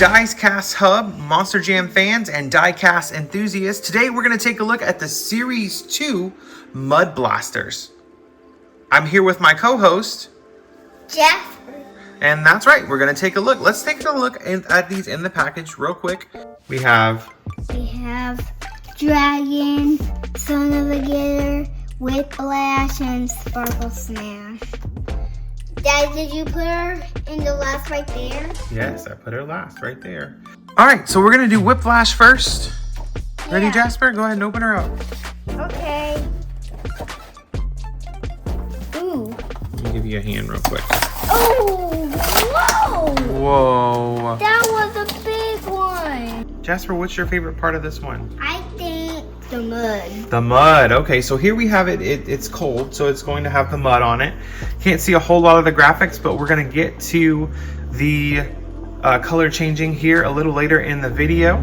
Diecast Hub, Monster Jam fans, and Diecast enthusiasts. Today we're going to take a look at the Series 2 Mud Blasters. I'm here with my co-host, Jasper. And that's right, we're going to take a look. Let's take a look at these in the package real quick. We have Dragon, Son-Ova Digger, Whiplash, and Sparkle Smash. Dad, did you put her in the last right there? Yes, I put her last right there. All right, so we're going to do Whiplash first. Ready, Yeah. Jasper? Go ahead and open her up. Okay. Ooh. Let me give you a hand real quick. Oh, whoa! Whoa. That was a big one. Jasper, what's your favorite part of this one? I think the mud. The mud. Okay, so here we have it. It's cold, so it's going to have the mud on it. Can't see a whole lot of the graphics, but we're going to get to the color changing here a little later in the video.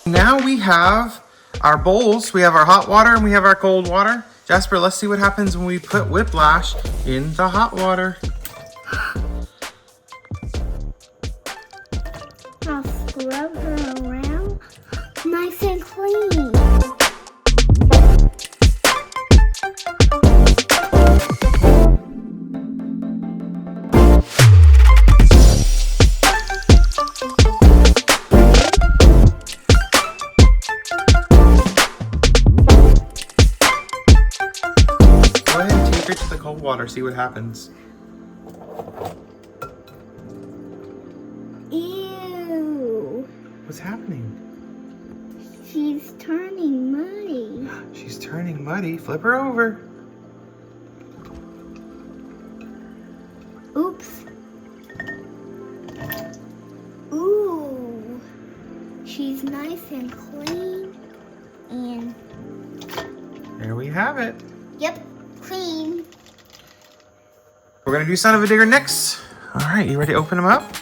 Now we have our bowls. We have our hot water and we have our cold water. Jasper, let's see what happens when we put Whiplash in the hot water. I'll scrub her around nice and clean. Go ahead and take her to the cold water, see what happens. Ew. What's happening? She's turning muddy. She's turning muddy. Flip her over. Oops. Ooh. She's nice and clean. And, There we have it. yep, clean. We're gonna do Son-Ova Digger next. All right, you ready to open them up?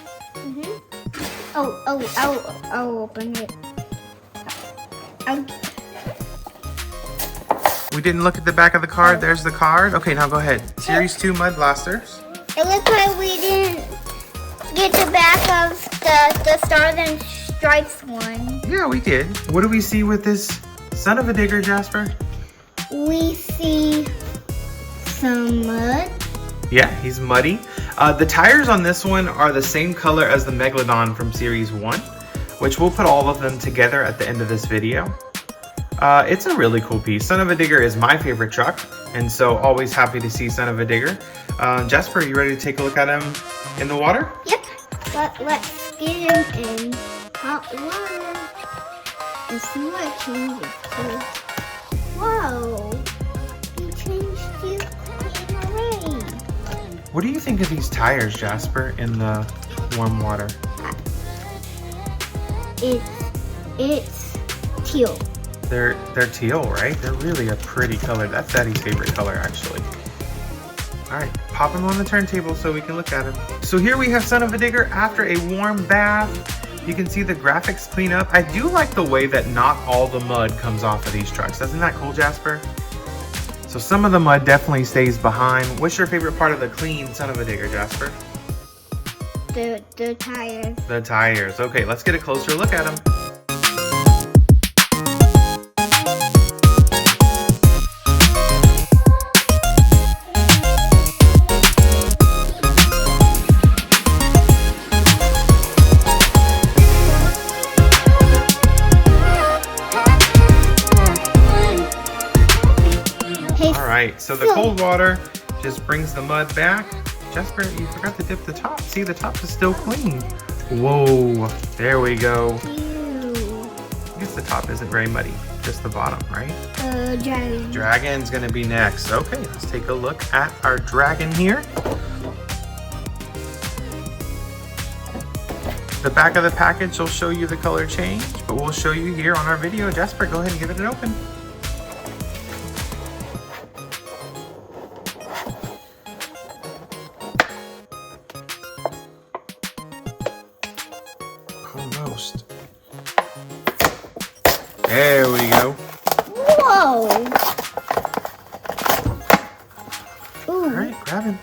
I'll open it. We didn't look at the back of the card. There's the card. Okay, now go ahead. Series 2 Mud Blasters. It looks like we didn't get the back of the Stars and Stripes one. Yeah, we did. What do we see with this Son-Ova Digger, Jasper? We see some mud. Yeah, he's muddy. The tires on this one are the same color as the Megalodon from Series 1, which we'll put all of them together at the end of this video. It's a really cool piece. Son-Ova Digger is my favorite truck, and so always happy to see Son-Ova Digger. Jasper, you ready to take a look at him in the water? Yep. Let's get him in hot water and see what changes too. Whoa. He changed his clean already. What do you think of these tires, Jasper, in the warm water? It's teal. They're teal, right? They're really a pretty color. That's Daddy's favorite color, actually. All right, pop him on the turntable so we can look at him. So here we have Son-Ova Digger after a warm bath. You can see the graphics clean up. I do like the way that not all the mud comes off of these trucks. Isn't that cool, Jasper? So some of the mud definitely stays behind. What's your favorite part of the clean Son-Ova Digger, Jasper? The tires. The tires. Okay, let's get a closer look at them. Alright, so the cold water just brings the mud back. Jasper, you forgot to dip the top. See, the top is still clean. Whoa, there we go. Ew. I guess the top isn't very muddy, just the bottom, right? Dragon. Dragon's gonna be next. Okay, let's take a look at our dragon here. The back of the package will show you the color change, but we'll show you here on our video. Jasper, go ahead and give it an open. right, grab him.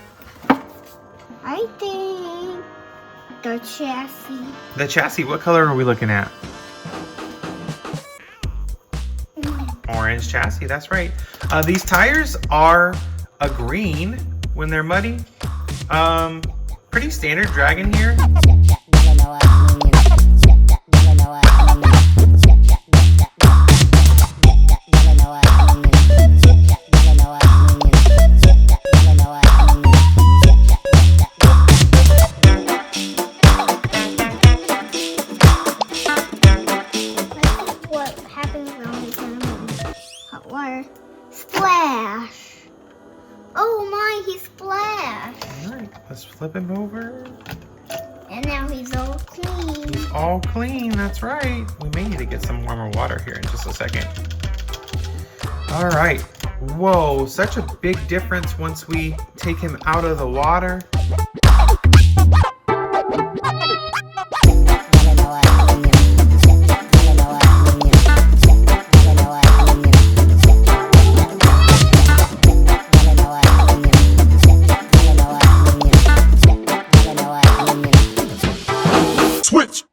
I think the chassis. The chassis, what color are we looking at? Orange chassis, that's right. These tires are a green when they're muddy. Pretty standard dragon here. What happens when we turn on hot water? Splash! Oh my, he splashed! All right, let's flip him over. And now he's all clean. He's all clean, that's right. We may need to get some warmer water here in just a second. All right, whoa, such a big difference once we take him out of the water. Switch!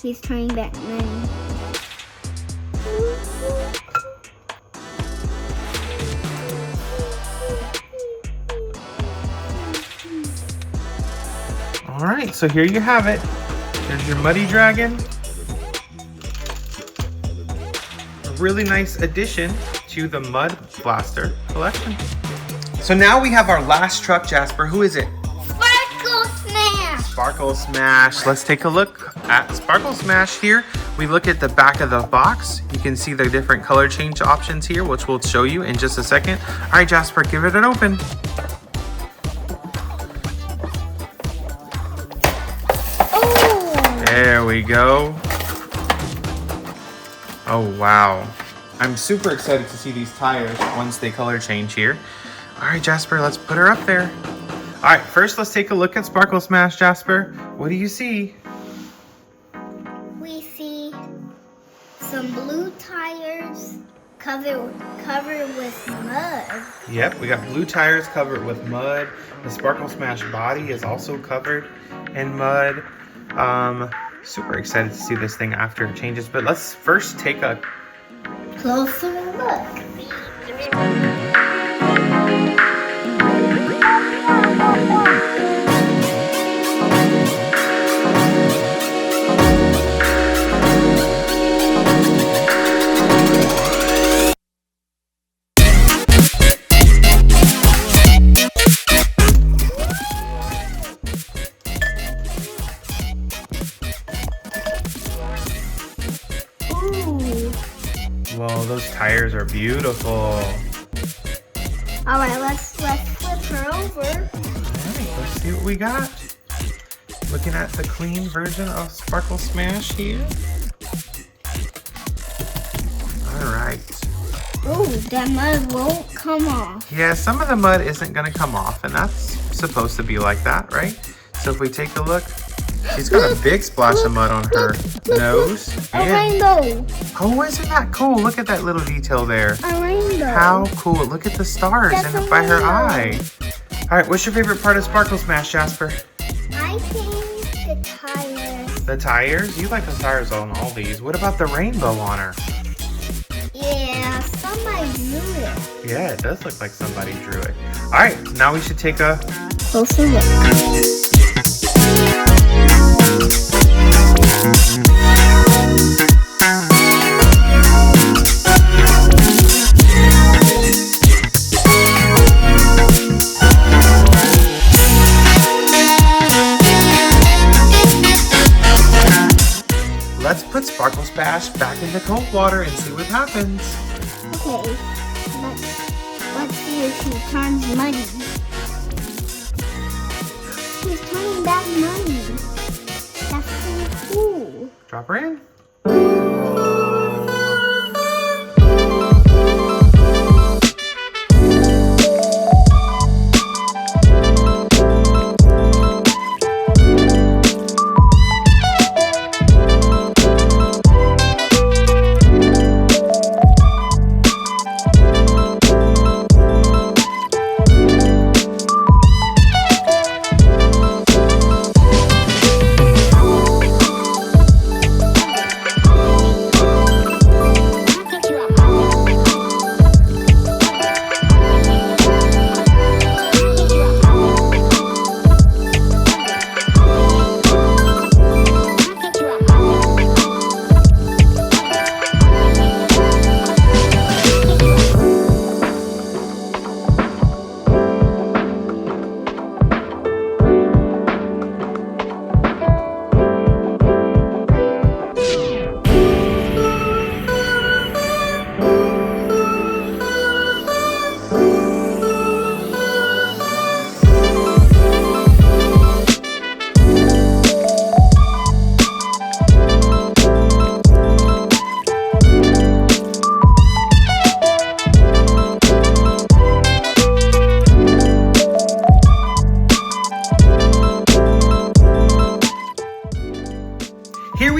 He's turning back now. All right, so here you have it. There's your Muddy Dragon. A really nice addition to the Mud Blaster collection. So now we have our last truck, Jasper. Who is it? Sparkle Smash! Sparkle Smash. Let's take a look at Sparkle Smash here. We look at the back of the box. You can see the different color change options here, which we'll show you in just a second. All right, Jasper, give it an open. Oh! There we go. Oh, wow. I'm super excited to see these tires once they color change here. All right, Jasper, let's put her up there. All right, first let's take a look at Sparkle Smash, Jasper. What do you see? We see some blue tires covered with mud. Yep, we got blue tires covered with mud. The Sparkle Smash body is also covered in mud. Super excited to see this thing after it changes, but let's first take a Closer look. Whoa, those tires are beautiful. All right, let's flip her over. All right, let's see what we got. Looking at the clean version of Sparkle Smash here. All right. Oh, that mud won't come off. Yeah, some of the mud isn't gonna come off, and that's supposed to be like that, right? So if we take a look, she's got a big splash of mud on her nose. A rainbow. Oh, isn't that cool? Look at that little detail there. A rainbow. How cool. Look at the stars That's in a by her rainbow. eye. All right, what's your favorite part of Sparkle Smash, Jasper? I think the tires. The tires? You like the tires on all these. What about the rainbow on her? Yeah, somebody drew it. Yeah, it does look like somebody drew it. All right, now we should take a Closer look. Let's put Sparkle Splash back into cold water and see what happens. Okay, let's see if she turns muddy. She's turning back muddy. That's so cool. Drop her in.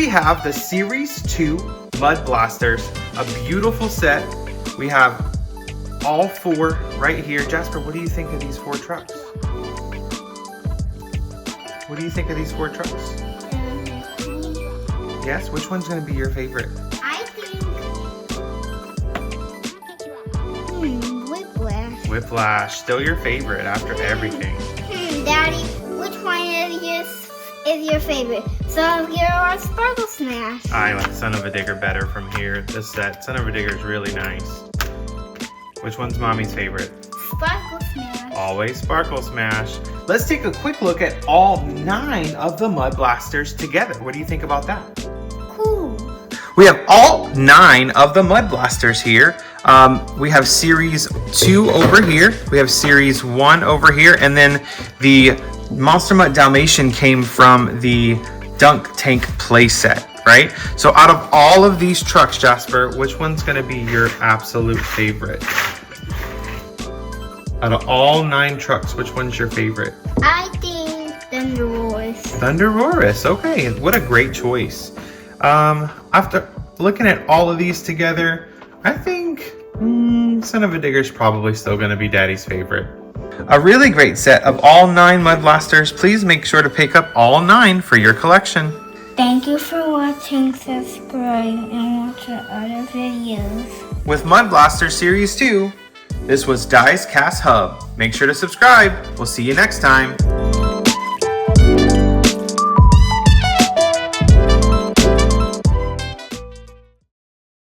have the Series 2 Mud Blasters, a beautiful set. We have all 4 right here. Jasper, what do you think of these 4 trucks? What do you think of these 4 trucks? Yes, which one's going to be your favorite? I think Whiplash. Whiplash, still your favorite after everything. Daddy, which one is your favorite? Son-Ova Digger or Sparkle Smash? I like Son-Ova Digger better from here. This set, Son-Ova Digger is really nice. Which one's Mommy's favorite? Sparkle Smash. Always Sparkle Smash. Let's take a quick look at all 9 of the Mud Blasters together. What do you think about that? Cool. We have all 9 of the Mud Blasters here. We have Series 2 over here. We have Series 1 over here. And then the Monster Mutt Dalmatian came from the Dunk Tank playset, right? So out of all of these trucks, Jasper, which one's going to be your absolute favorite? Out of all 9 trucks, which one's your favorite? I think Thunderous. Thunderous, okay, what a great choice. After looking at all of these together, I think Son-Ova Digger's probably still going to be Daddy's favorite. A really great set of all 9 Mud Blasters. Please make sure to pick up all 9 for your collection. Thank you for watching, subscribe, and watch our other videos. With Mud Blaster Series 2, this was Diecast Hub. Make sure to subscribe. We'll see you next time.